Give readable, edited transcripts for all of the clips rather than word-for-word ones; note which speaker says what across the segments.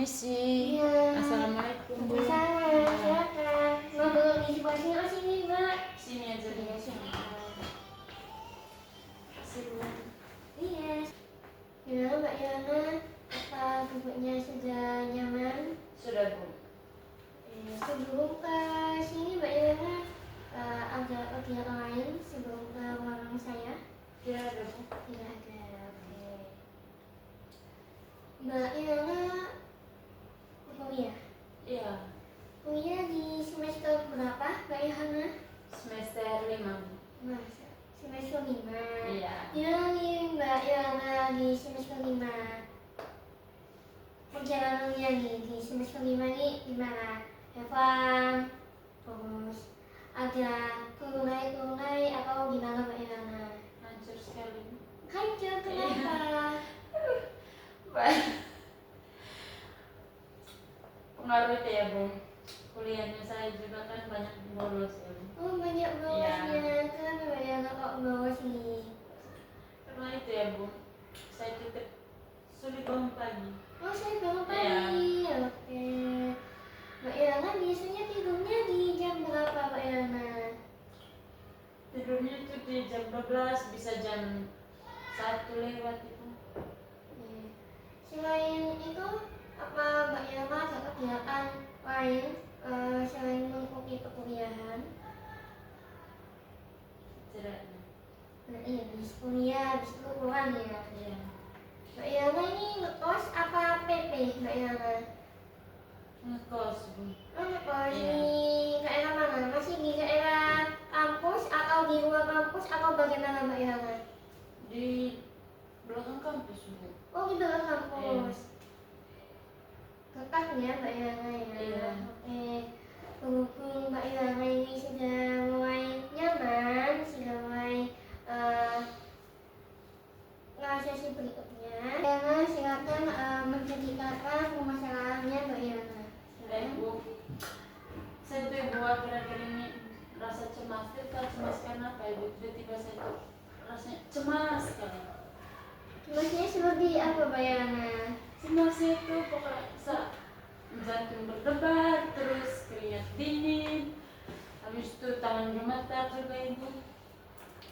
Speaker 1: permisi.
Speaker 2: Iya.
Speaker 1: Assalamualaikum, Bu.
Speaker 2: Salam, silakan. Ngobrol di sebelah sini, oh sini, Mbak.
Speaker 1: Sini aja dulu.
Speaker 2: Iya, silakan.
Speaker 1: Kasih, Bu.
Speaker 2: Iya. Gimana Mbak Yana? Apa bubuknya sudah nyaman?
Speaker 1: Sudah, Bu.
Speaker 2: Sebelum ke sini Mbak Yana, ada kegiatan lain sebelum ke warung saya?
Speaker 1: Tidak ada, Bu.
Speaker 2: Tidak ada, oke. Mbak Yana kuliah?
Speaker 1: Iya.
Speaker 2: Kuliah di semester berapa Mbak Yana?
Speaker 1: Semester 5, Bu.
Speaker 2: Masa? Semester 5.
Speaker 1: Iya.
Speaker 2: Gimana nih Mbak Yana di semester 5? Perjalanannya nih di semester 5 nih gimana? Evan, terus ada kurunai atau gimana Mbak Yana?
Speaker 1: Hancur sekali, Bu.
Speaker 2: Hancur, kenapa?
Speaker 1: Pengaruh itu ya, Bu. Kuliahnya saya juga kan banyak bolos ya, Bu.
Speaker 2: Oh banyak bawahnya, kenapa Mbak Yana kok bawah nih?
Speaker 1: Karena itu ya, Bu. Saya tetap sulit bangun pagi.
Speaker 2: Oh saya bangun pagi, oke. Mbak Yana biasanya tidurnya di jam berapa Mbak Yana?
Speaker 1: Tidurnya itu di jam 12, bisa jam 1 lewat itu.
Speaker 2: Selain itu, apa Mbak Yana ada kegiatan lain selain mengikuti perkuliahan?
Speaker 1: Tidak.
Speaker 2: Nah, iya, habis kuliah, habis itu pulang ya.
Speaker 1: Iya.
Speaker 2: Mbak Yana ini ngekos apa PP Mbak Yana?
Speaker 1: Ngekos, Bu.
Speaker 2: Oh ngekos
Speaker 1: Iya.
Speaker 2: di daerah mana? Masih di daerah kampus atau di luar kampus atau bagaimana Mbak Yana?
Speaker 1: Di belakang kampus, Bu.
Speaker 2: Oh di dalam kampus. Dekat ya Mbak Yana ya.
Speaker 1: Iya.
Speaker 2: Oke. Berhubung Mbak Yana ini sudah mulai nyaman, sudah mulai sesi berikutnya. Yana silakan menceritakan permasalahannya Mbak Yana.
Speaker 1: Baik, Bu. Saya tuh Ibu akhir-akhir ini rasa cemas. Cemas karena apa, Ibu? Tiba-tiba saya tuh rasanya cemas sekali.
Speaker 2: Cemasnya seperti apa Mbak Yana?
Speaker 1: Cemasnya itu pokoknya jantung berdebar, terus keringat dingin, habis itu tangan gemetar juga, Ibu.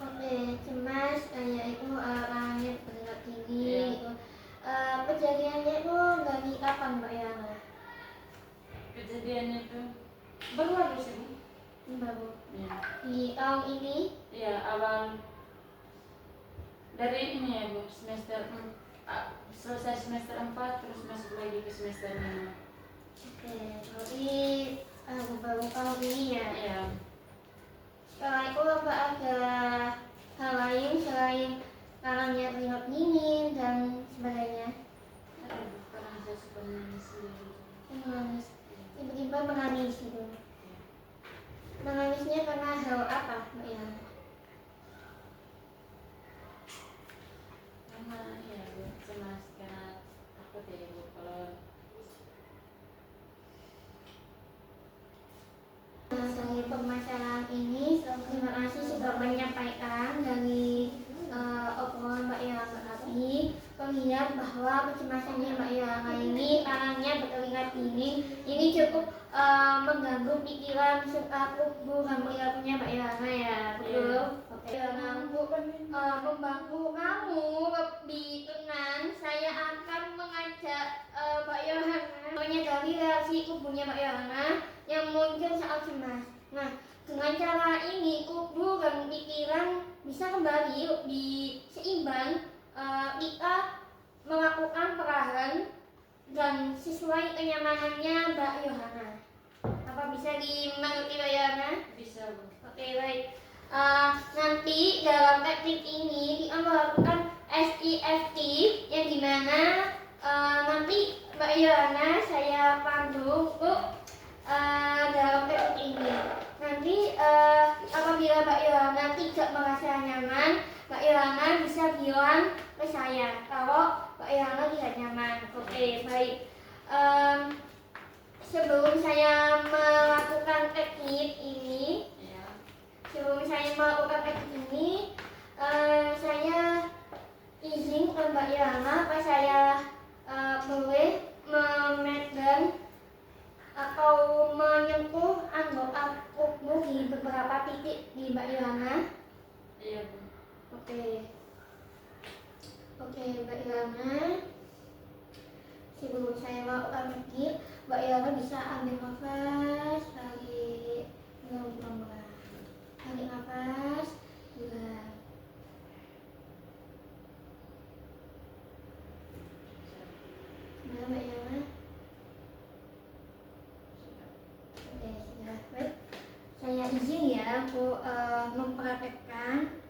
Speaker 2: Oke, cemas yaitu tangannya bergerak tinggi
Speaker 1: Iya.
Speaker 2: gitu. Kejadiannya itu dari kapan Mbak Yana?
Speaker 1: Kejadiannya itu baru sih, Bu.
Speaker 2: Baru
Speaker 1: Iya.
Speaker 2: di tahun ini.
Speaker 1: Iya, awal dari ini ya, Bu, selesai semester 4 terus masuk lagi ke semester 5.
Speaker 2: Oke, berarti baru tahun ini ya.
Speaker 1: Iya.
Speaker 2: Setelah itu apa ada hal lain selain tangannya terlihat dingin dan sebagainya?
Speaker 1: Aduh, karena saya suka menangis sendiri.
Speaker 2: Menangis, tiba-tiba menangis gitu. Menangisnya karena hal apa Mbak Yana?
Speaker 1: Karena ya, Bu, cemas karena takut ya, Bu, kalau
Speaker 2: Dari permasalahan ini, terima kasih sudah menyampaikan dari obrolan Mbak Yana tadi. Terlihat bahwa kecemasannya Mbak Yana ini tangannya berkeringat dingin. Ini cukup mengganggu pikiran serta tubuh dan perilakunya Mbak Yana ya, betul? Oke, membantu kamu lebih tenang, saya akan mengajak Mbak Yana menyadari reaksi tubuhnya Mbak Yana yang muncul saat cemas. Nah, dengan cara ini tubuh dan pikiran bisa kembali lebih seimbang. Kita melakukan perlahan dan sesuai kenyamanannya Mbak Yohana. Apa bisa dimengerti Mbak Yohana?
Speaker 1: bisa, Bu.
Speaker 2: Oke, baik. Nanti dalam teknik ini kita melakukan SIFT yang dimana nanti Mbak Yohana saya pandu untuk dalam teknik ini. Nanti apabila Mbak Yohana tidak merasa nyaman, Mbak Yohana bisa bilang ke saya kalau Mbak Yohana tidak nyaman. Oke, baik. Sebelum saya melakukan teknik ini,
Speaker 1: Iya.
Speaker 2: saya izin ke Mbak Yana apa saya boleh beberapa titik di Mbak Yohana.
Speaker 1: Iya, Bu.
Speaker 2: Oke. Oke, Mbak Yohana. Sebelum saya melakukan mikir, Mbak Yohana bisa ambil nafas, tarik, pelan-pelan. Tarik nafas, buang. Nah, Mbak Yohana. Oke, sudah. Baik. Saya izin ya untuk mempraktekkan.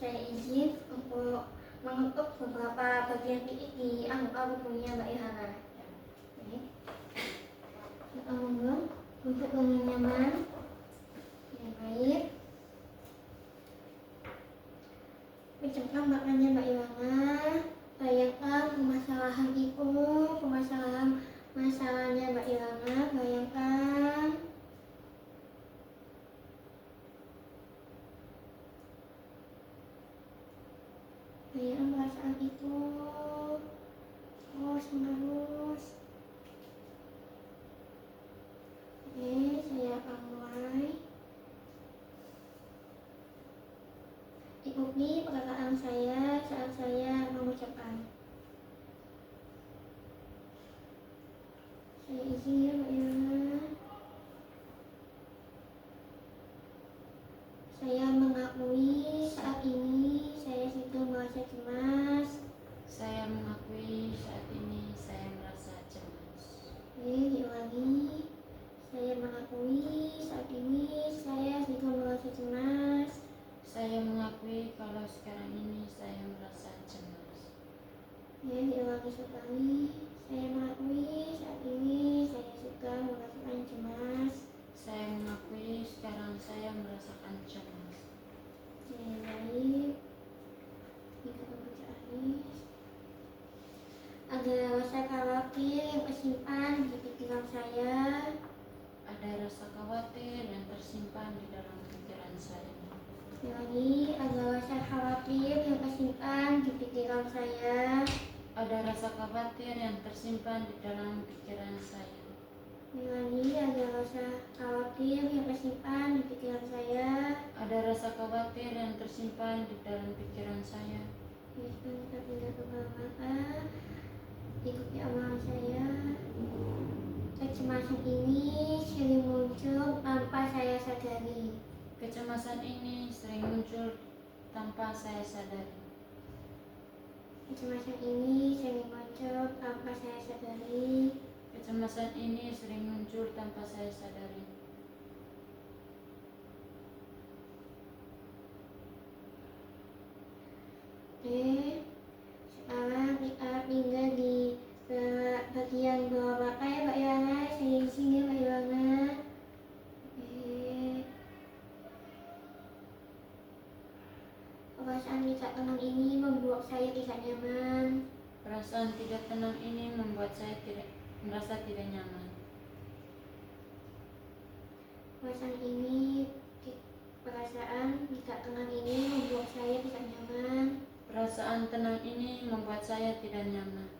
Speaker 2: Saya izin untuk mengetuk beberapa bagian titik di anggota tubuhnya Mbak Yohana. Oke. Kita monggo duduk dengan nyaman. Yang baik. Ucapkan maknanya Mbak Yohana. Bayangkan permasalahan itu, masalahnya Mbak Yohana. Bayangkan. Bayangkan perasaan itu terus menerus. Oke, saya akan mulai. Ikuti perkataan saya saat saya mengucapkan. Saya izin ya Mbak Yohana. Saya mengakui saat ini saya sedang merasa cemas.
Speaker 1: Saya mengakui saat ini saya merasa cemas.
Speaker 2: Oke, diulangi. Saya mengakui saat ini saya sedang merasa cemas.
Speaker 1: Saya mengakui kalau sekarang ini saya merasa cemas.
Speaker 2: Ya, diulangi sekali. Saya mengakui saat ini saya sedang merasakan cemas.
Speaker 1: Saya mengakui sekarang saya merasakan cemas.
Speaker 2: Ya, baik. Kita membaca akhir. Ada rasa khawatir yang tersimpan di pikiran saya.
Speaker 1: Ada rasa khawatir yang tersimpan di dalam pikiran saya.
Speaker 2: Lagi ada rasa khawatir yang tersimpan di pikiran saya.
Speaker 1: Ada rasa khawatir yang tersimpan di dalam pikiran saya.
Speaker 2: Lagi ada rasa khawatir yang tersimpan di pikiran saya.
Speaker 1: Ada rasa khawatir yang tersimpan di dalam pikiran saya.
Speaker 2: Kita tidak kemana-mana. Ikuti amalan saya. Kecemasan ini sering muncul tanpa saya sadari.
Speaker 1: Kecemasan ini sering muncul tanpa saya sadari.
Speaker 2: Kecemasan ini sering muncul tanpa saya sadari.
Speaker 1: Kecemasan ini sering muncul tanpa saya sadari.
Speaker 2: Oke, sekarang kita tinggal di bagian bawah mata ya Mbak Yohana. Saya izin ya Mbak Yohana. Oke. Perasaan tidak tenang ini membuat saya tidak nyaman.
Speaker 1: Perasaan tidak tenang ini membuat saya merasa tidak nyaman.
Speaker 2: Perasaan tidak tenang ini membuat saya tidak nyaman.
Speaker 1: Perasaan tenang ini membuat saya tidak nyaman.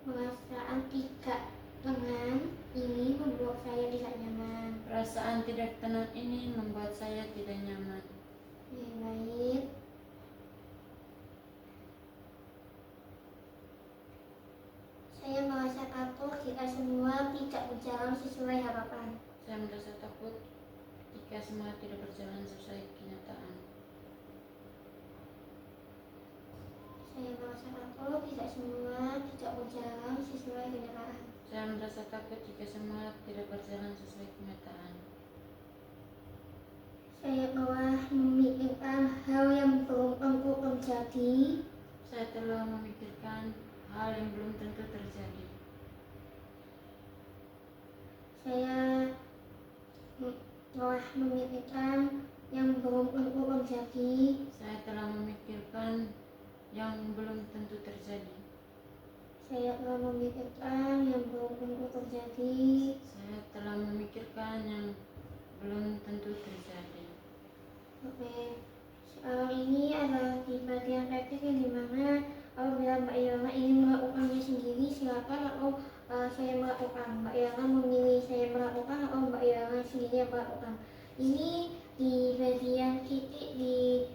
Speaker 2: Perasaan tidak tenang ini membuat saya tidak nyaman.
Speaker 1: Perasaan tidak tenang ini membuat saya tidak nyaman.
Speaker 2: Yang baik. Saya merasa takut jika semua tidak berjalan sesuai harapan.
Speaker 1: Saya merasa takut jika semua tidak berjalan sesuai kenyataan.
Speaker 2: Saya merasa takut jika semua tidak berjalan sesuai kenyataan.
Speaker 1: Saya merasa takut jika semua tidak berjalan sesuai kenyataan.
Speaker 2: Saya telah memikirkan hal yang belum tentu terjadi.
Speaker 1: Saya telah memikirkan hal yang belum tentu terjadi.
Speaker 2: Saya telah memikirkan yang belum tentu terjadi.
Speaker 1: Saya telah memikirkan yang belum tentu terjadi.
Speaker 2: Saya telah memikirkan yang belum tentu terjadi.
Speaker 1: Saya telah memikirkan yang belum tentu terjadi.
Speaker 2: Oke, sekarang ini adalah di bagian praktik yang dimana apabila Mbak Yohana ingin melakukannya sendiri silakan, atau saya melakukan. Mbak Yohana memilih saya melakukan atau Mbak Yohana sendiri yang melakukan. Ini di bagian titik di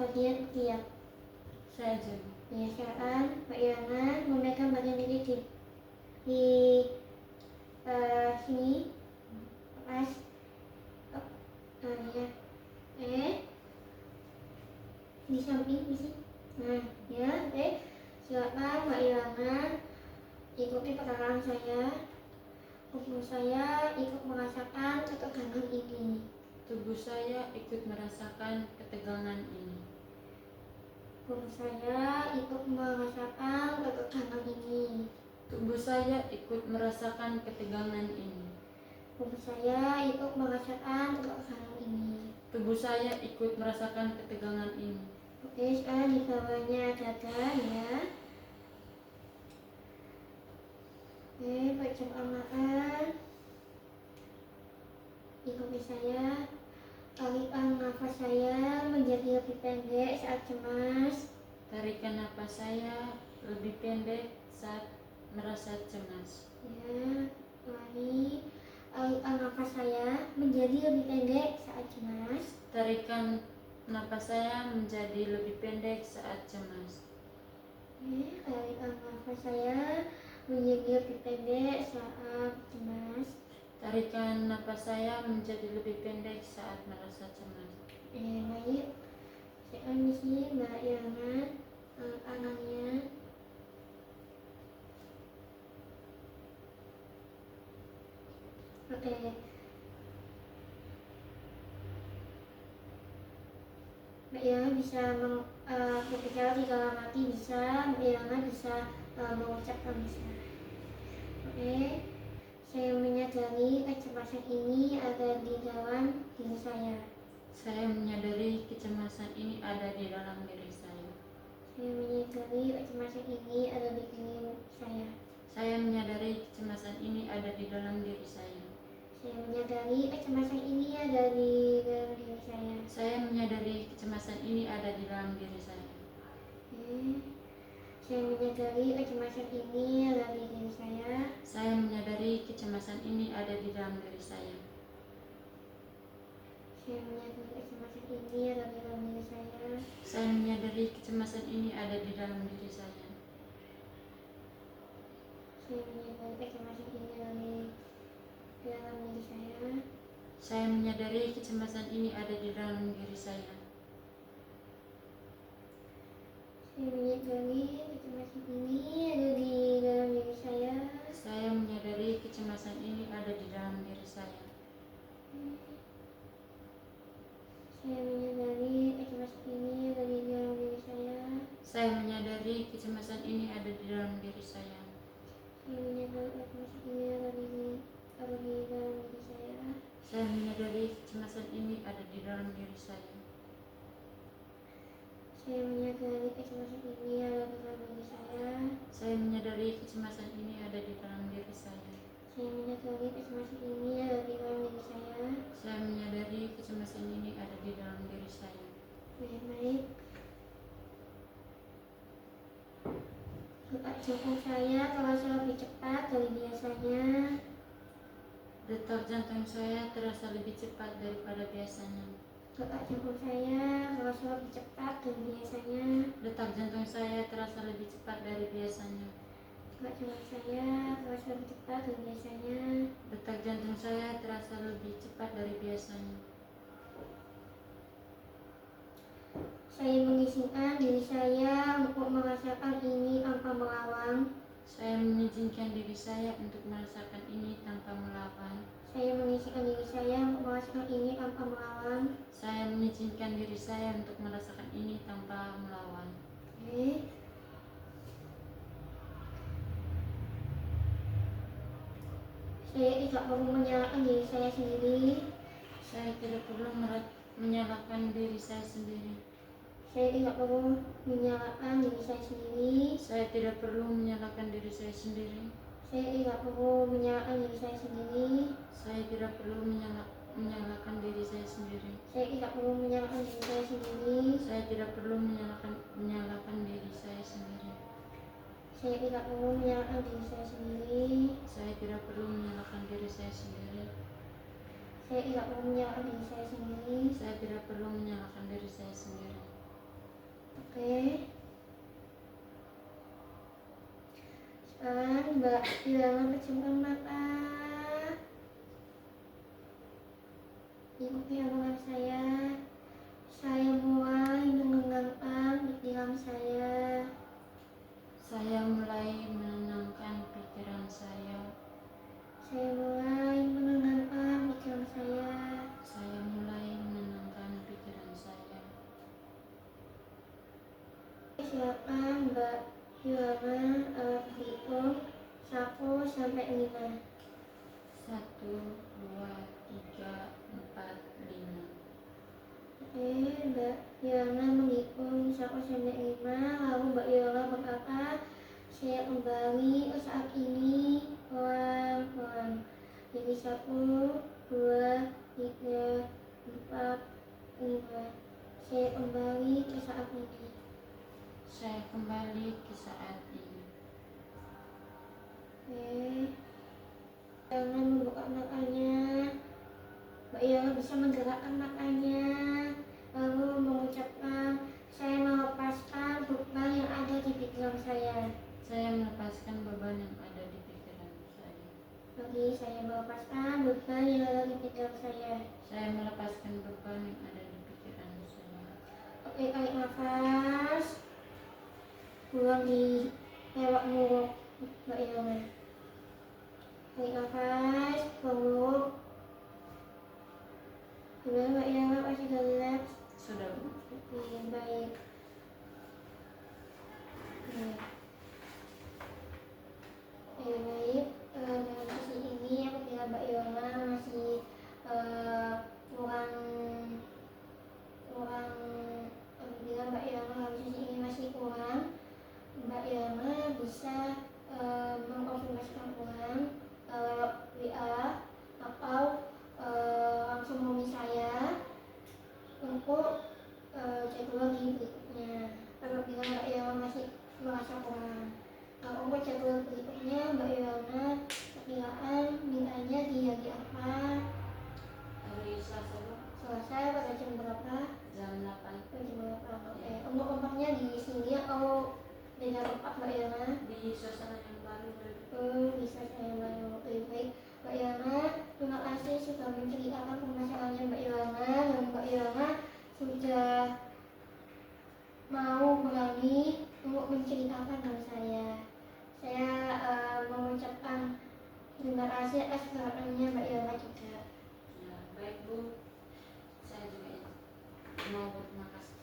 Speaker 2: bagian ketiak.
Speaker 1: Saya juga.
Speaker 2: Ya, sekarang Mbak Yana memegang bagian titik di sini, pas, ya, di samping di sini. Nah, ya, oke. Silakan Mbak Yana ikuti perkataan saya. Tubuh saya ikut merasakan ketegangan ini.
Speaker 1: Tubuh saya ikut merasakan ketegangan ini.
Speaker 2: Tubuh saya ikut merasakan ketegangan ini.
Speaker 1: Tubuh saya ikut merasakan ketegangan ini.
Speaker 2: Tubuh saya ikut merasakan ketegangan ini.
Speaker 1: Tubuh saya ikut merasakan ketegangan ini.
Speaker 2: Oke, sekarang di bawahnya dada ya. Oke, perlahan. Ikuti saya. Tarikan nafas saya menjadi lebih pendek saat cemas.
Speaker 1: Tarikan napas saya lebih pendek saat merasa cemas.
Speaker 2: Ya, ulangi. Tarikan nafas saya menjadi lebih pendek saat cemas.
Speaker 1: Tarikan napas saya menjadi lebih pendek saat cemas.
Speaker 2: Oke, tarikan nafas saya menjadi lebih pendek saat cemas.
Speaker 1: Tarikan napas saya menjadi lebih pendek saat merasa cemas.
Speaker 2: Baik. Sekarang di sini Mbak Yana tangannya. Oke. Mbak Yana bisa berbicara di dalam hati, bisa. Mbak Yana bisa mengucapkan, bisa. Oke. Saya menyadari kecemasan ini ada di dalam diri saya.
Speaker 1: Saya menyadari kecemasan ini ada di dalam diri saya.
Speaker 2: Saya menyadari kecemasan ini ada di diri saya.
Speaker 1: Saya menyadari kecemasan ini ada di dalam diri saya.
Speaker 2: Saya menyadari kecemasan ini ada di dalam diri saya.
Speaker 1: Saya menyadari kecemasan ini ada di dalam diri saya.
Speaker 2: Saya menyadari kecemasan ini ada di diri saya.
Speaker 1: Saya menyadari kecemasan ini ada di dalam diri saya.
Speaker 2: Saya menyadari kecemasan ini ada di dalam diri saya.
Speaker 1: Saya menyadari kecemasan ini ada di dalam diri saya.
Speaker 2: Saya menyadari kecemasan ini ada di dalam diri saya.
Speaker 1: Saya menyadari kecemasan ini ada di dalam diri saya.
Speaker 2: Saya menyadari kecemasan ini ada di dalam diri saya.
Speaker 1: Saya menyadari kecemasan ini ada di dalam diri saya.
Speaker 2: Saya menyadari kecemasan ini ada di dalam diri saya.
Speaker 1: Saya menyadari kecemasan ini ada di dalam diri saya.
Speaker 2: Saya menyadari kecemasan ini ada di dalam diri saya.
Speaker 1: Saya menyadari kecemasan ini ada di dalam diri saya.
Speaker 2: Saya menyadari kecemasan ini ada di dalam diri saya.
Speaker 1: Saya menyadari kecemasan ini ada di dalam diri saya.
Speaker 2: Saya menyadari kecemasan ini ada di dalam diri saya.
Speaker 1: Saya menyadari kecemasan ini ada di dalam diri saya.
Speaker 2: Baik. Detak jantung saya terasa lebih cepat dari biasanya.
Speaker 1: Detak jantung saya terasa lebih cepat daripada biasanya.
Speaker 2: Detak jantung saya terasa lebih cepat dari biasanya.
Speaker 1: Detak jantung saya terasa lebih cepat dari biasanya.
Speaker 2: Detak jantung saya terasa lebih cepat dari biasanya.
Speaker 1: Detak jantung saya terasa lebih cepat dari biasanya.
Speaker 2: Saya mengizinkan diri saya untuk merasakan ini tanpa melawan.
Speaker 1: Saya mengizinkan diri saya untuk merasakan ini tanpa melawan.
Speaker 2: Saya mengizinkan diri saya untuk merasakan ini tanpa melawan.
Speaker 1: Saya mengizinkan diri saya untuk merasakan ini tanpa melawan.
Speaker 2: Oke. Saya tidak perlu menyalahkan diri saya sendiri.
Speaker 1: Saya tidak perlu menyalahkan diri saya sendiri.
Speaker 2: Saya tidak perlu menyalahkan diri saya sendiri.
Speaker 1: Saya tidak perlu menyalahkan diri saya sendiri.
Speaker 2: Saya tidak perlu menyalahkan diri saya sendiri.
Speaker 1: Saya tidak perlu menyalahkan diri saya sendiri.
Speaker 2: Saya tidak perlu menyalahkan diri saya sendiri.
Speaker 1: Saya tidak perlu menyalahkan diri saya sendiri.
Speaker 2: Saya tidak perlu menyalahkan diri saya sendiri.
Speaker 1: Saya tidak perlu menyalahkan diri saya sendiri.
Speaker 2: Saya tidak perlu menyalahkan diri saya sendiri.
Speaker 1: Saya tidak perlu menyalahkan diri saya sendiri.
Speaker 2: Oke. Sekarang Mbak Ira pejamkan mata. Ikuti omongan saya. Saya mulai menenangkan pikiran saya.
Speaker 1: Saya mulai menenangkan pikiran saya.
Speaker 2: Saya mulai menenangkan pikiran saya.
Speaker 1: Saya mulai menenangkan pikiran saya.
Speaker 2: Silakan Mbak Yohana berhitung 1 sampai 5.
Speaker 1: 1, 2, 3, 4, 5.
Speaker 2: Oke, Mbak Yohana menghitung 1 sampai 5. Lalu Mbak Yohana berkata, saya kembali ke saat ini pelan-pelan. Jadi 1, 2, 3, 4, 5. Saya kembali ke saat ini.
Speaker 1: Saya kembali ke saat ini.
Speaker 2: Oke. Jangan membuka matanya. Mbak Yola bisa menggerakkan matanya. Lalu mengucapkan, saya melepaskan beban yang ada di pikiran saya.
Speaker 1: Saya melepaskan beban yang ada di pikiran saya.
Speaker 2: Lagi, saya melepaskan beban yang ada di pikiran saya.
Speaker 1: Saya melepaskan beban yang ada di pikiran saya.
Speaker 2: Oke, tarik nafas. Buang di lewat mulut Mbak Yola. Tarik nafas, buang mulut. Gimana Mbak Yola, masih gelap?
Speaker 1: Sudah, Bu.
Speaker 2: Oke, baik. Baik. Dalam sesi ini apabila Mbak Yola masih kurang apabila Mbak Yola dalam sesi ini masih kurang, Mbak Yola bisa mengkonfirmasikan ulang lewat WA atau langsung hubungi saya untuk jadwal di berikutnya. Apabila Mbak Yola masih merasa kurang, untuk jadwal berikutnya Mbak Yola perkiraan mintanya di hari apa?
Speaker 1: Hari Selasa, Bu.
Speaker 2: Selasa pada jam berapa?
Speaker 1: Jam 8.
Speaker 2: Jam berapa? Oke. Untuk tempatnya di sini atau beda tempat Mbak Yola?
Speaker 1: Di suasana yang baru, Bu.
Speaker 2: Bisa saya bantu. Baik, Mbak Yana, terima kasih sudah menceritakan permasalahannya Mbak Yana, dan Mbak Yana sudah mau berani untuk menceritakan dengan saya. Saya mengucapkan terima kasih atas kehadirannya Mbak Yana juga.
Speaker 1: Ya, baik, Bu. Saya juga mau berterima kasih